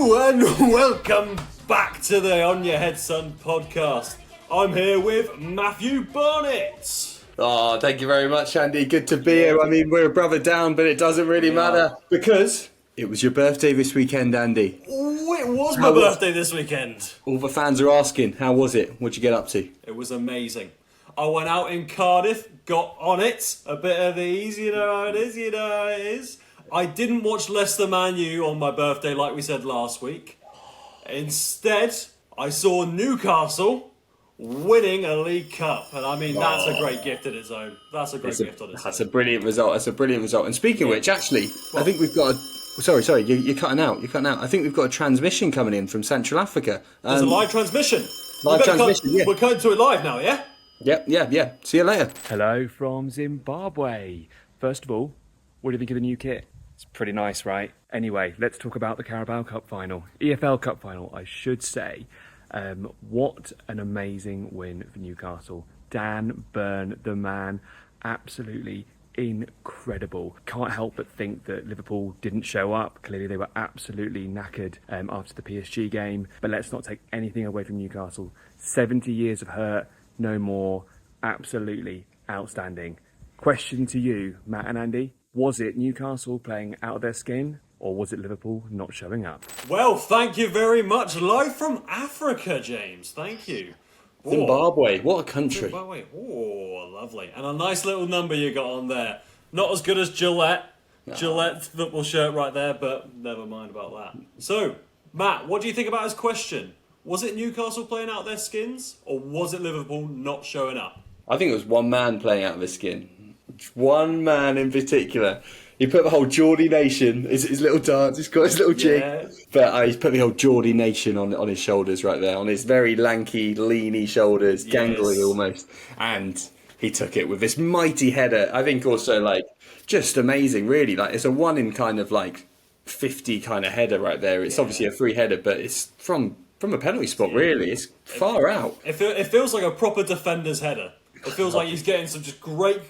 Hello and welcome back to the On Your Head Son podcast. I'm here with Matthew Barnett. Oh, thank you very much, Andy. Good to be here. I mean, we're a brother down, but it doesn't really matter because it was your birthday this weekend, Andy. Oh, it was my birthday this weekend. All the fans are asking, how was it? What'd you get up to? It was amazing. I went out in Cardiff, got on it, a bit of these, you know how it is. I didn't watch Leicester Man U on my birthday like we said last week. Instead, I saw Newcastle winning a League Cup. And I mean, that's a great gift in its own. That's a great gift on its own. That's a brilliant result. And speaking of which, actually, I think we've got a... Sorry, you're cutting out. I think we've got a transmission coming in from Central Africa. There's a live transmission. We're cutting to it live now, yeah? Yeah. See you later. Hello from Zimbabwe. First of all, what do you think of the new kit? It's pretty nice, right? Anyway, let's talk about the Carabao Cup final. EFL Cup final, I should say. What an amazing win for Newcastle. Dan Burn, the man, absolutely incredible. Can't help but think that Liverpool didn't show up. Clearly they were absolutely knackered after the PSG game. But let's not take anything away from Newcastle. 70 years of hurt, no more. Absolutely outstanding. Question to you, Matt and Andy. Was it Newcastle playing out of their skin, or was it Liverpool not showing up? Well, thank you very much. Live from Africa, James. Thank you. Zimbabwe, what a country. Zimbabwe, lovely. And a nice little number you got on there. Not as good as Gillette. Gillette football shirt right there, but never mind about that. So, Matt, what do you think about his question? Was it Newcastle playing out their skins, or was it Liverpool not showing up? I think it was one man playing out of his skin. One man in particular. He put the whole Geordie Nation, his little dance, he's got his little jig. Yeah. But he's put the whole Geordie Nation on his shoulders right there, on his very lanky, leany shoulders, gangly almost. And he took it with this mighty header. I think also, just amazing, really. It's a one in kind of 50 kind of header right there. It's obviously a free header, but it's from a penalty spot, really. It's far out. It feels like a proper defender's header. It feels like he's getting some just great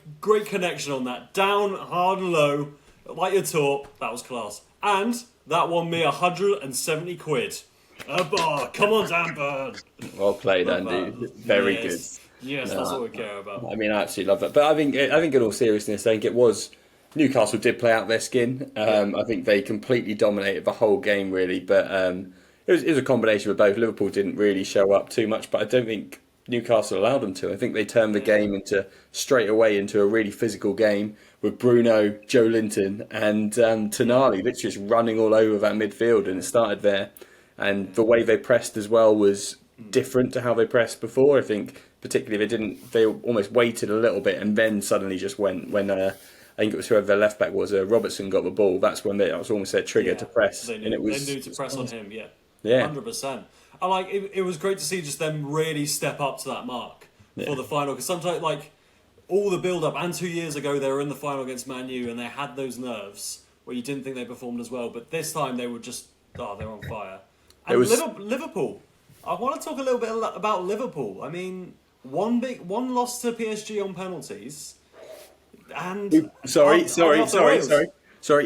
connection on that. Down, hard and low, like you're taught. That was class. And that won me 170 quid. Come on, Dan Burn. Well played, Andy. Very good. Yes, that's what we care about. I mean, I absolutely love that. But I think in all seriousness, I think it was... Newcastle did play out their skin. I think they completely dominated the whole game, really. But it was a combination of both. Liverpool didn't really show up too much, but I don't think Newcastle allowed them to. I think they turned the game straight away into a really physical game with Bruno, Joe Linton and Tonali literally just running all over that midfield, and it started there. And the way they pressed as well was different to how they pressed before. I think particularly they almost waited a little bit and then suddenly just went when I think it was whoever their left back was, Robertson got the ball. That's when that was almost their trigger to press. They knew to press on him, Yeah. 100%. And it was great to see just them really step up to that mark for the final. Because sometimes, all the build-up, and 2 years ago they were in the final against Man U and they had those nerves where you didn't think they performed as well. But this time they were just, they were on fire. And Liverpool. I want to talk a little bit about Liverpool. I mean, one loss to PSG on penalties. And Sorry.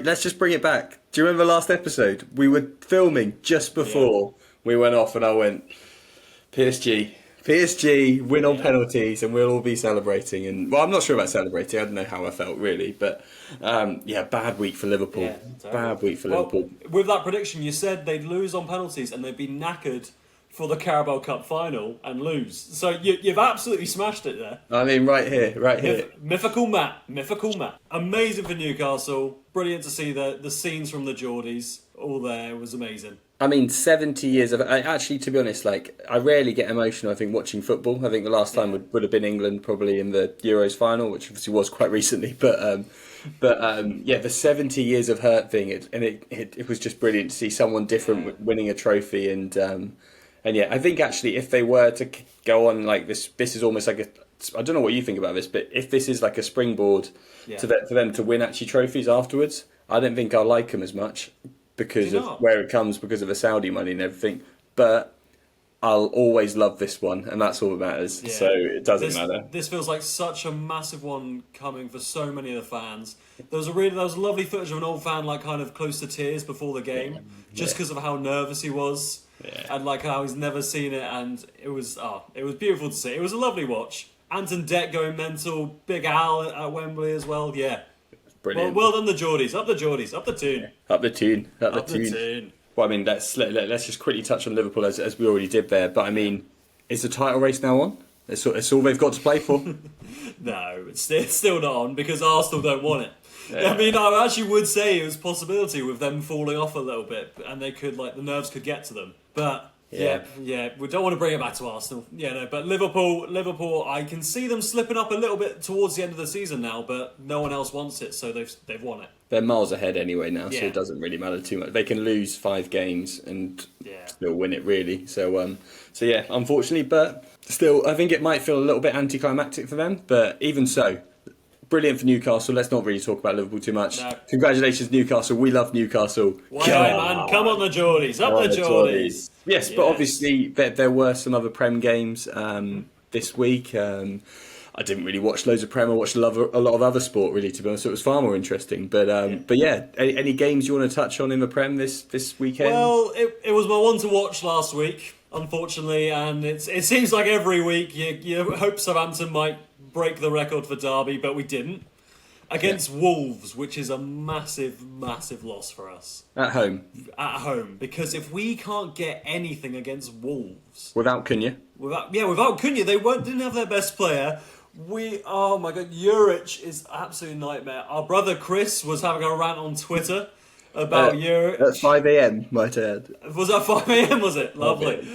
Let's just bring it back. Do you remember last episode? We were filming just before we went off, and I went, PSG win on penalties, and we'll all be celebrating. And I'm not sure about celebrating. I don't know how I felt really, but bad week for Liverpool. Yeah, bad week for Liverpool. With that prediction, you said they'd lose on penalties, and they'd be knackered for the Carabao Cup final and lose. So you've absolutely smashed it there. I mean, right here. Mythical Matt. Amazing for Newcastle. Brilliant to see the scenes from the Geordies all there. It was amazing. I mean, 70 years of... Actually, to be honest, I rarely get emotional, I think, watching football. I think the last time would have been England, probably in the Euros final, which obviously was quite recently. But the 70 years of hurt thing, it was just brilliant to see someone different winning a trophy. And I think actually if they were to go on like this is almost like I don't know what you think about this, but if this is like a springboard for them to win actually trophies afterwards, I don't think I'll like them as much because of where it comes, because of the Saudi money and everything. But I'll always love this one, and that's all that matters. Yeah. So it doesn't This, matter. this feels like such a massive one coming for so many of the fans. There was lovely footage of an old fan like kind of close to tears before the game, just because of how nervous he was, and like how he's never seen it, and it was beautiful to see. It was a lovely watch. Anton Deck going mental, Big Al at Wembley as well. Yeah, Brilliant. well done the Geordies, up the Geordies, up the tune, Up the tune. Up the up the tune. tune. Well, I mean, let's just quickly touch on Liverpool as we already did there. But I mean, is the title race now on? It's all they've got to play for. No, it's still not on because Arsenal don't want it. Yeah. I mean, I actually would say it was a possibility with them falling off a little bit, and they could the nerves could get to them. But yeah, we don't want to bring it back to Arsenal. Yeah, no, but Liverpool, I can see them slipping up a little bit towards the end of the season now, but no one else wants it, so they've won it. They're miles ahead anyway now, so Yeah. it doesn't really matter too much. They can lose 5 games and still win it, really. So yeah, unfortunately, but still, I think it might feel a little bit anticlimactic for them. But even so, brilliant for Newcastle. Let's not really talk about Liverpool too much. No. Congratulations, Newcastle. We love Newcastle. Why not, man? Come on, the Geordies, up the Geordies. Yes, but obviously there were some other Prem games this week. I didn't really watch loads of Prem. I watched a lot of other sport, really, to be honest. So it was far more interesting. But yeah, any games you want to touch on in the Prem this weekend? Well, it was my one to watch last week, unfortunately, and it seems like every week you hope Southampton might break the record for Derby, but we didn't. Against Wolves, which is a massive, massive loss for us. At home. At home. Because if we can't get anything against Wolves... Without Cunha. Without Cunha, they didn't have their best player. Oh my god, Juric is absolute nightmare. Our brother Chris was having a rant on Twitter about Juric. At 5 a.m, might I add. Was that 5 a.m, was it? Lovely.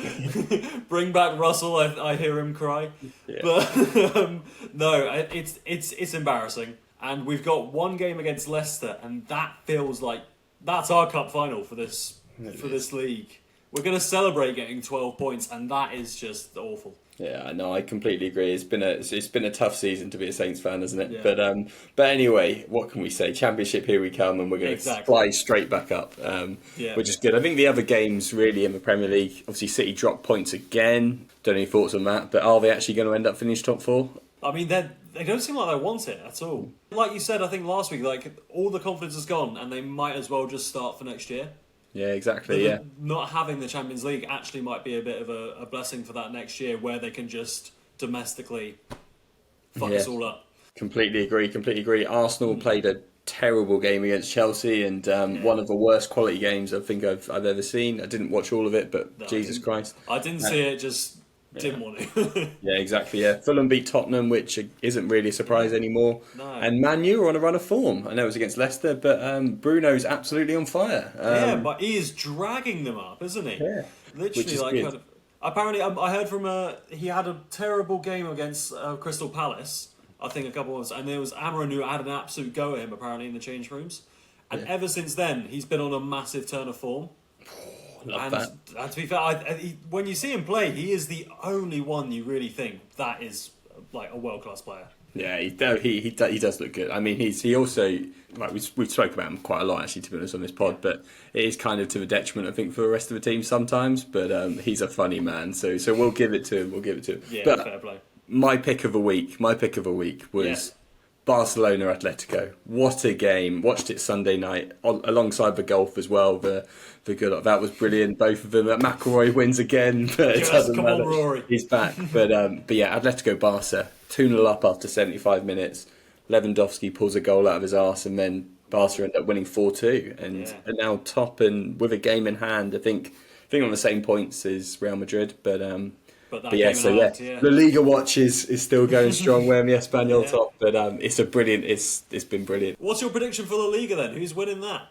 Bring back Russell, I hear him cry. Yeah. But no, it's embarrassing. And we've got one game against Leicester, and that feels like that's our cup final for this league. We're going to celebrate getting 12 points, and that is just awful. Yeah, no, I completely agree. It's been a tough season to be a Saints fan, hasn't it? Yeah. But anyway, what can we say? Championship, here we come, and we're going to fly straight back up, which is good. I think the other games really in the Premier League, obviously City dropped points again. Don't know any thoughts on that, but are they actually going to end up finishing top 4? I mean, they don't seem like they want it at all. Like you said, I think last week, all the confidence is gone, and they might as well just start for next year. Yeah, exactly. Yeah, not having the Champions League actually might be a bit of a blessing for that next year, where they can just domestically fuck us all up. Completely agree. Arsenal played a terrible game against Chelsea, and one of the worst quality games I think I've ever seen. I didn't watch all of it, but No, Jesus Christ, I didn't see it. Just didn't want to. Yeah, exactly. Yeah, Fulham beat Tottenham, which isn't really a surprise anymore. No. And Man U are on a run of form. I know it was against Leicester, but Bruno's absolutely on fire. Yeah, but he is dragging them up, isn't he? Yeah, Literally, which is good. Apparently, I heard from he had a terrible game against Crystal Palace. I think a couple of months, and there was Amarin who had an absolute go at him apparently in the change rooms. And ever since then, he's been on a massive turn of form. Love that. To be fair, when you see him play, he is the only one you really think that is like a world class player. Yeah, he does look good. I mean, he also, like we've spoken about him quite a lot actually, to be honest, on this pod. But it is kind of to the detriment, I think, for the rest of the team sometimes. But he's a funny man, so we'll give it to him. Yeah, but fair play. My pick of the week was Barcelona Atletico. What a game! Watched it Sunday night alongside the golf as well. The good, that was brilliant. Both of them. McIlroy wins again, but it doesn't come matter. on, Rory. He's back. But yeah, Atletico Barca 2-0 up after 75 minutes. Lewandowski pulls a goal out of his arse, and then Barca end up winning 4-2 and are now top and with a game in hand. I think on the same points as Real Madrid, but yeah, the Liga watch is still going strong. We're in the Espanyol top, but it's been brilliant. What's your prediction for the Liga then? Who's winning that?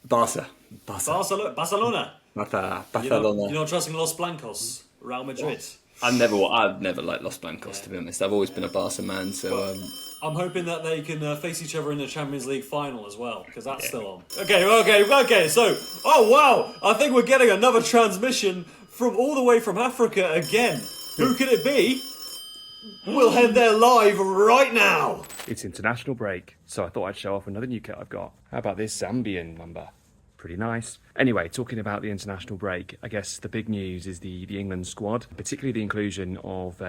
Barcelona. Barcelona. Barcelona. You're not trusting Los Blancos, Real Madrid. I've never liked Los Blancos, to be honest. I've always been a Barca man, so. I'm hoping that they can face each other in the Champions League final as well, because that's still on. Okay. So, oh wow, I think we're getting another transmission from all the way from Africa again. Who could it be? We'll head there live right now. It's international break, so I thought I'd show off another new kit I've got. How about this Zambian number? pretty nice. Anyway, talking about the international break, I guess the big news is the England squad, particularly the inclusion of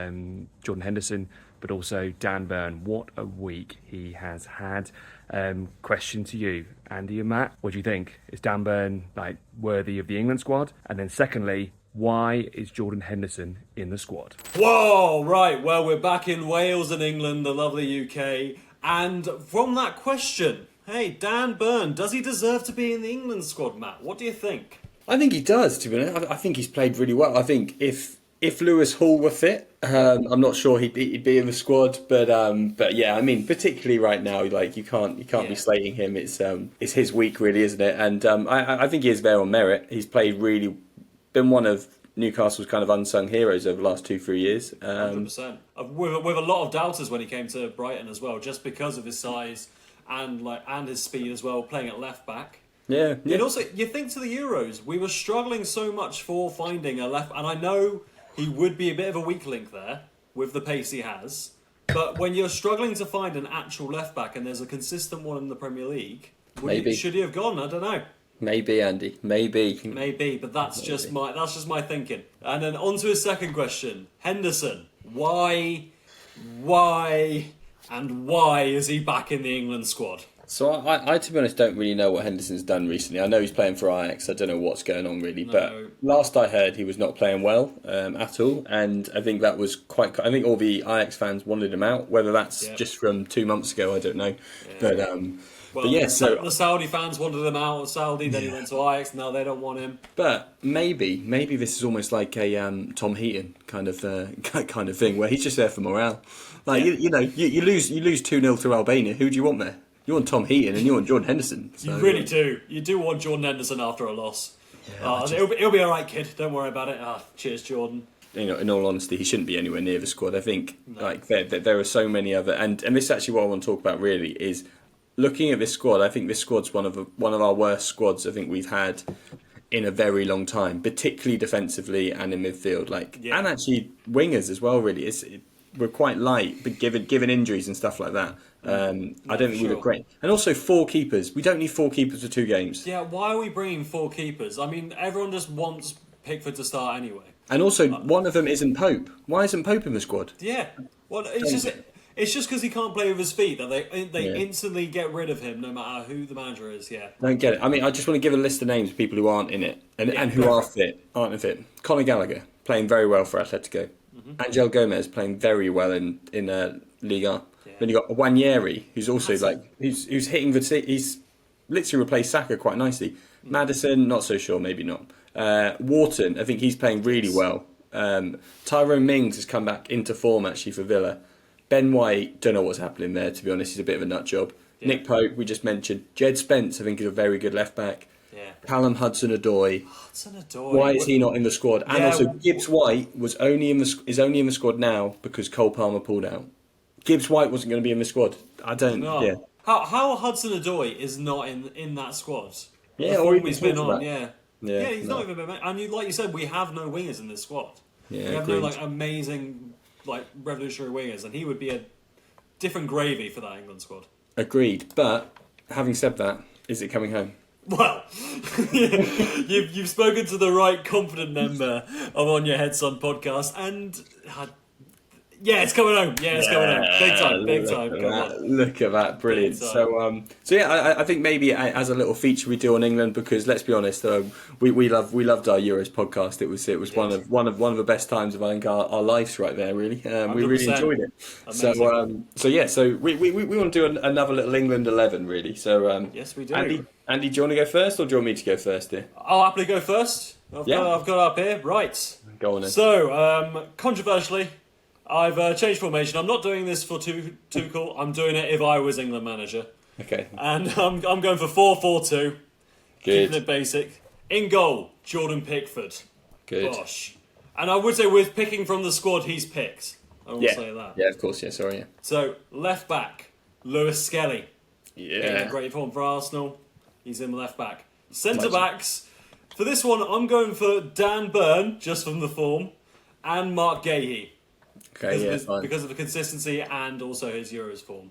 Jordan Henderson, but also Dan Burn. What a week he has had. Question to you, Andy and Matt. What do you think? Is Dan Burn worthy of the England squad? And then secondly, why is Jordan Henderson in the squad? Whoa, right. Well, we're back in Wales and England, the lovely UK. And from that question, hey, Dan Burn, does he deserve to be in the England squad, Matt? What do you think? I think he does, to be honest. I think he's played really well. I think if Lewis Hall were fit, I'm not sure he'd be in the squad. But yeah, I mean, particularly right now, you can't be slating him. It's his week, really, isn't it? And I think he is there on merit. He's been one of Newcastle's kind of unsung heroes over the last 2-3 years. 100%. With a lot of doubters when he came to Brighton as well, just because of his size and his speed as well, playing at left back. Yeah. And also, you think to the Euros, we were struggling so much for finding a left, and I know he would be a bit of a weak link there with the pace he has. But when you're struggling to find an actual left back and there's a consistent one in the Premier League, should he have gone? I don't know. Maybe, Andy. Maybe, but that's just my thinking. And then on to his second question. Henderson. Why is he back in the England squad? So I, to be honest, don't really know what Henderson's done recently. I know he's playing for Ajax. I don't know what's going on really, but last I heard, he was not playing well at all, and I think that was quite. I think all the Ajax fans wanted him out. Whether that's just from 2 months ago, I don't know. Yeah. But yeah, so the Saudi fans wanted him out of Saudi. Then he went to Ajax. Now they don't want him. But maybe this is almost like a Tom Heaton kind of thing, where he's just there for morale. You lose 2-0 to Albania. Who do you want there? You want Tom Heaton and you want Jordan Henderson. So, you really do. You do want Jordan Henderson after a loss. Yeah, he'll be all right, kid. Don't worry about it. Cheers, Jordan. In all honesty, he shouldn't be anywhere near the squad. I think there are so many other, and this is actually what I want to talk about. Really, is looking at this squad. I think this squad's one of our worst squads I think we've had in a very long time, particularly defensively and in midfield. And actually wingers as well. Really, we're quite light, but given injuries and stuff like that. I don't think we look great. And also 4 keepers. We don't need 4 keepers for 2 games. Yeah, why are we bringing 4 keepers? I mean, everyone just wants Pickford to start anyway. And also, one of them isn't Pope. Why isn't Pope in the squad? Yeah. Well, it's just because he can't play with his feet that they instantly get rid of him no matter who the manager is, I don't get it. I mean, I just want to give a list of names of people who aren't in it and who aren't fit. Conor Gallagher, playing very well for Atletico. Mm-hmm. Angel Gomez, playing very well in Liga. Then you got Wanyeri, who's also who's hitting he's literally replaced Saka quite nicely. Maddison, not so sure, maybe not. Wharton, I think he's playing really well. Tyrone Mings has come back into form actually for Villa. Ben White, don't know what's happening there, to be honest. He's a bit of a nut job. Yeah. Nick Pope, we just mentioned. Jed Spence, I think, is a very good left back. Yeah. Callum Hudson-Odoi. Why is he not in the squad? And also Gibbs White is only in the squad now because Cole Palmer pulled out. Gibbs White wasn't going to be in the squad. I don't. No. Yeah. How Hudson-Odoi is not in that squad? Yeah, or he's been on. Yeah, he's not even been. And like you said, we have no wingers in this squad. Yeah, we have no amazing revolutionary wingers, and he would be a different gravy for that England squad. Agreed. But having said that, is it coming home? Well, you've spoken to the right confident member of On Your Head Son podcast, and it's coming home. Yeah, it's coming home. Big time. Come on. Look at that, brilliant. So I think maybe as a little feature we do on England, because let's be honest, we loved our Euros podcast. It was one of the best times of I think our lives right there. Really, we really enjoyed it. Amazing. So we want to do another little England 11 really. So yes, we do. Andy, do you want to go first, or do you want me to go first here? I'll happily go first. I've got it up here. Right. Go on then. So controversially, I've changed formation. I'm not doing this for Tuchel. I'm doing it if I was England manager. Okay. And I'm going for 4-4-2. Good. Keeping it basic. In goal, Jordan Pickford. Good. Gosh. And I would say with picking from the squad he's picked. I will say that. Yeah, of course. Yeah, sorry. Yeah. So left back, Lewis Skelly. Yeah. In great form for Arsenal. He's in the left back. Centre backs. For this one, I'm going for Dan Burn, just from the form, and Mark Gahey. Okay, because of the consistency and also his Euros form.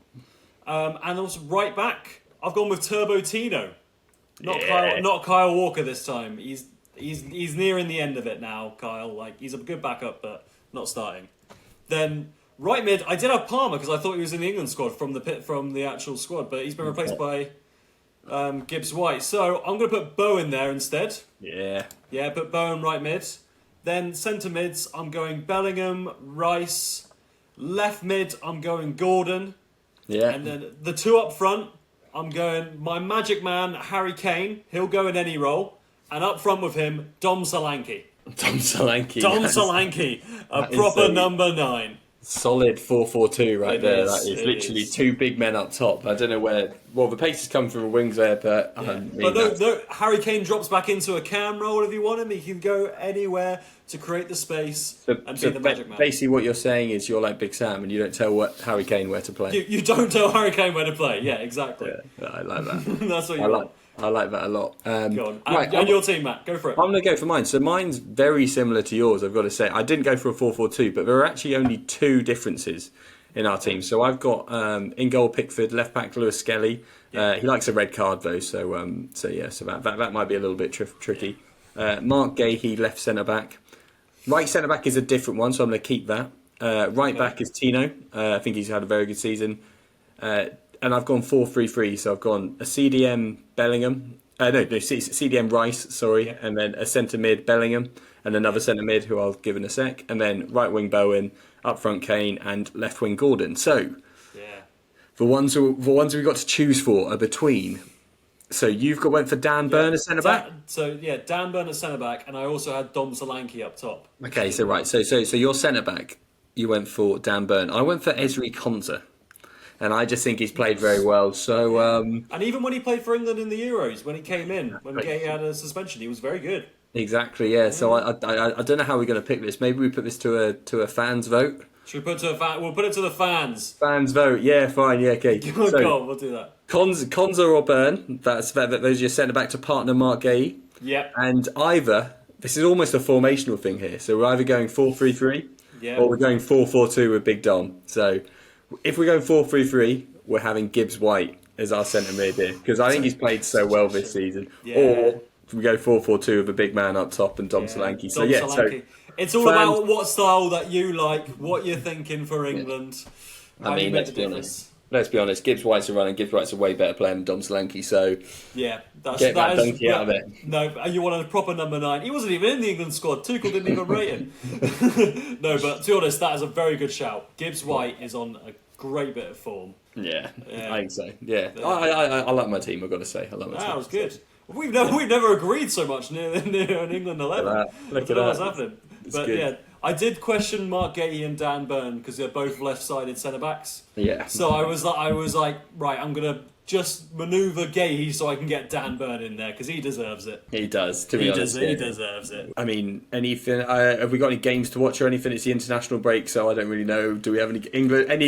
And also right back, I've gone with Turbo Tino. Not Kyle Walker this time. He's nearing the end of it now, Kyle. Like, he's a good backup, but not starting. Then right mid, I did have Palmer because I thought he was in the England squad from the actual squad, but he's been replaced by Gibbs White. So I'm going to put Bowen there instead. Yeah. Yeah, put Bowen right mid. Then centre mids, I'm going Bellingham, Rice. Left mid, I'm going Gordon. Yeah. And then the two up front, I'm going my magic man, Harry Kane. He'll go in any role. And up front with him, Dom Solanke. Dom Solanke. Solanke, a proper number 9. Solid 4-4-2 right there. That is literally is. two big men up top. I don't know where. Well, the pace is coming from the wings there, but no, Harry Kane drops back into a cam role if you want him. He can go anywhere to create the space and be the magic man. Basically, what you're saying is you're like Big Sam, and you don't tell Harry Kane where to play. You don't tell Harry Kane where to play. Yeah, exactly. Yeah, I like that. That's what you want. I like that a lot. Go on. Right, and your team, Matt. Go for it. I'm going to go for mine. So mine's very similar to yours, I've got to say. I didn't go for a 4-4-2, but there are actually only 2 differences in our team. So I've got in goal Pickford, left back Lewis Skelly. He likes a red card though, so that might be a little bit tricky. Mark Gahey, left centre back. Right centre back is a different one, so I'm going to keep that. Right back is Tino. I think he's had a very good season. And I've gone 4-3-3, so I've gone a CDM Bellingham. CDM Rice, sorry, and then a centre mid Bellingham, and another centre mid who I'll give in a sec, and then right wing Bowen, up front Kane, and left wing Gordon. So, the ones we got to choose for are between. So went for Dan Burn as centre back. Dan Burn as centre back, and I also had Dom Solanke up top. Okay, so right, so your centre back, you went for Dan Burn. I went for Ezri Konsa. And I just think he's played very well. So, and even when he played for England in the Euros, when he came in, when he had a suspension, he was very good. Exactly, yeah. So I don't know how we're going to pick this. Maybe we put this to a fans vote. Should we put it to a fan? We'll put it to the fans. Fans vote, yeah, fine, yeah, okay. Go on, we'll do that. Konsa or Burn. Those are your centre back to partner Mark Gahey. Yep. And this is almost a formational thing here. So we're either going 4-3-3, or we're going 4-4-2 with Big Dom. So. If we're going 4-3-3, we're having Gibbs White as our centre mid here because I think he's played so well this season. Yeah. Or we go 4-4-2 with a big man up top and Dom Solanke. So Solanke. It's all about what style that you like, what you're thinking for England. I mean, let's be honest. Gibbs White's a runner. Gibbs White's a way better player than Dom Solanke. So get that donkey out of there. No, you want a proper number 9. He wasn't even in the England squad. Tuchel didn't even rate him. No, but to be honest, that is a very good shout. Gibbs White is on a great bit of form. Yeah. I think so. Yeah, I like my team. I've got to say, I like my team. That was good. We've never agreed so much near an England 11. Look at that. What's happening? But good. Yeah, I did question Mark Gahey and Dan Burn because they're both left-sided centre backs. Yeah. So I was like, right, I'm gonna just manoeuvre Gahey so I can get Dan Burn in there because he deserves it. He does. To be honest, he deserves it. I mean, anything? Have we got any games to watch or anything? It's the international break, so I don't really know. Do we have any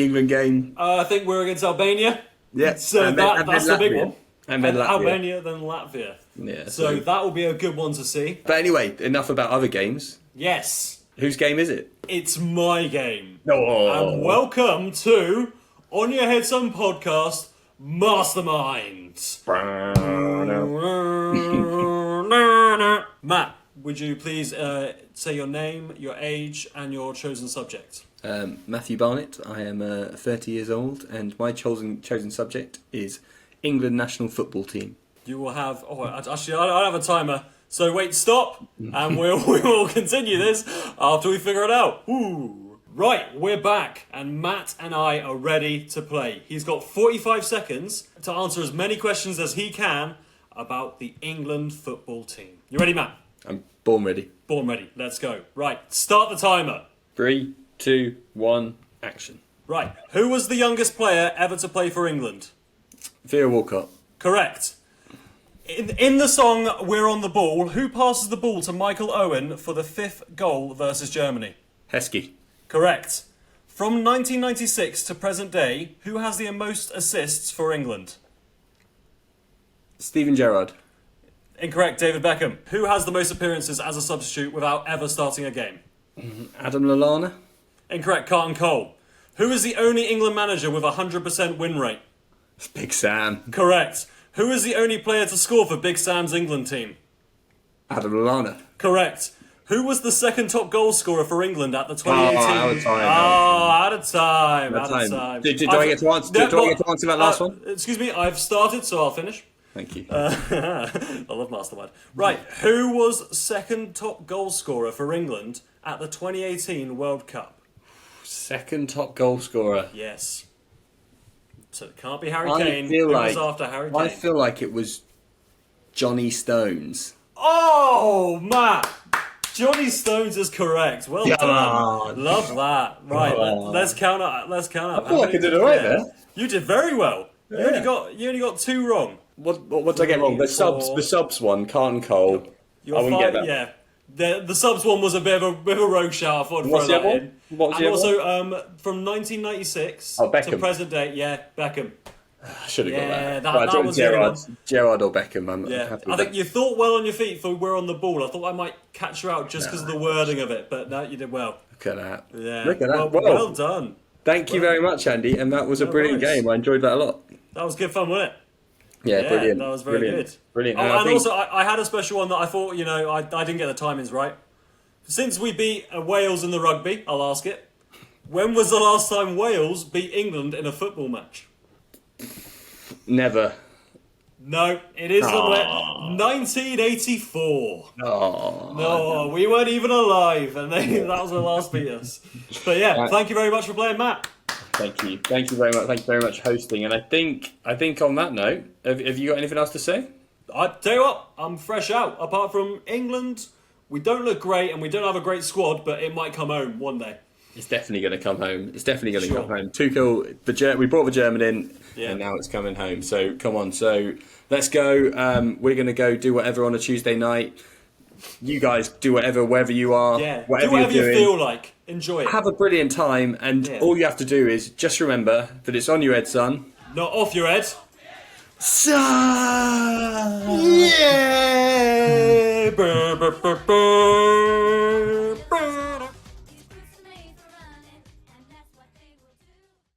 England game? I think we're against Albania. Yeah. So that's the big one. And then Latvia. Albania, then Latvia. Yeah. So that will be a good one to see. But anyway, enough about other games. Yes. Whose game is it? It's my game. Oh. And welcome to On Your Head Some Podcast Mastermind. Matt, would you please say your name, your age, and your chosen subject? Matthew Barnett. I am 30 years old, and my chosen subject is England national football team. You will have... actually, I have a timer. So wait, stop, and we will continue this after we figure it out. Ooh. Right, we're back, and Matt and I are ready to play. He's got 45 seconds to answer as many questions as he can about the England football team. You ready, Matt? I'm born ready. Born ready. Let's go. Right, start the timer. 3, 2, 1, action. Right, who was the youngest player ever to play for England? Theo Walcott. Correct. In the song We're on the Ball, who passes the ball to Michael Owen for the 5th goal versus Germany? Heskey. Correct. From 1996 to present day, who has the most assists for England? Steven Gerrard. Incorrect, David Beckham. Who has the most appearances as a substitute without ever starting a game? Adam Lallana. Incorrect, Carlton Cole. Who is the only England manager with a 100% win rate? It's Big Sam. Correct. Who is the only player to score for Big Sam's England team? Adam Lallana. Correct. Who was the second top goal scorer for England at the 2018? out of time. Out of time. Out of time. Do I I've- get to answer? Do I get to answer that last one? Excuse me, I've started, so I'll finish. Thank you. I love Mastermind. Right, who was second top goal scorer for England at the 2018 World Cup? Second top goal scorer. Yes. So it can't be Harry I Kane. feel Who like was after Harry Kane? I feel like it was Johnny Stones. Oh, Matt! Johnny Stones is correct. Well Come done. on. Love that. Right, Come on. let's count up. Let's count up. I feel like I did all right there. You did very well. You only got 2 wrong. What did I get wrong? The Four. subs one, Carton Cole. You're I wouldn't fine. get that. Yeah. The subs one was a bit of a rogue shout. I thought I'd What's throw the that other in. one? What's And the other also, from 1996 Oh, to Beckham. present day, yeah, Beckham. I should have got Yeah, that. that Right, was the only Gerrard or Beckham. I'm Yeah, happy I with think that. you thought well on your feet for we're on the ball. I thought I might catch you out just because of the wording of it, but no, you did well. Look at that. Yeah, Look at that. Well done. Thank you very much, Andy. And that was a No brilliant worries. game. I enjoyed that a lot. That was good fun, wasn't it? Yeah, brilliant. That was very brilliant. good. Brilliant. Oh, And I and think- also, I had a special one that I thought, I didn't get the timings right. Since we beat Wales in the rugby, I'll ask it. When was the last time Wales beat England in a football match? Never. No, it is 1984. Oh. No, we weren't even alive, and that was the last beat us. But yeah, Right. thank you very much for playing, Matt. Thank you. Thank you very much. Thank you very much for hosting. And I think on that note, have you got anything else to say? I tell you what, I'm fresh out. Apart from England, we don't look great, and we don't have a great squad, but it might come home one day. It's definitely going to come home. It's definitely going to Sure. come home. Tuchel, we brought the German in, Yeah. and now it's coming home. So come on. So let's go. We're going to go do whatever on a Tuesday night. You guys do whatever, wherever you are. Yeah, whatever do whatever you're you doing. feel like. Enjoy it. Have a brilliant time, and Yeah. all you have to do is just remember that it's on your head, son. Not off your head. Son! Yeah. Brr, brr, brr, brr.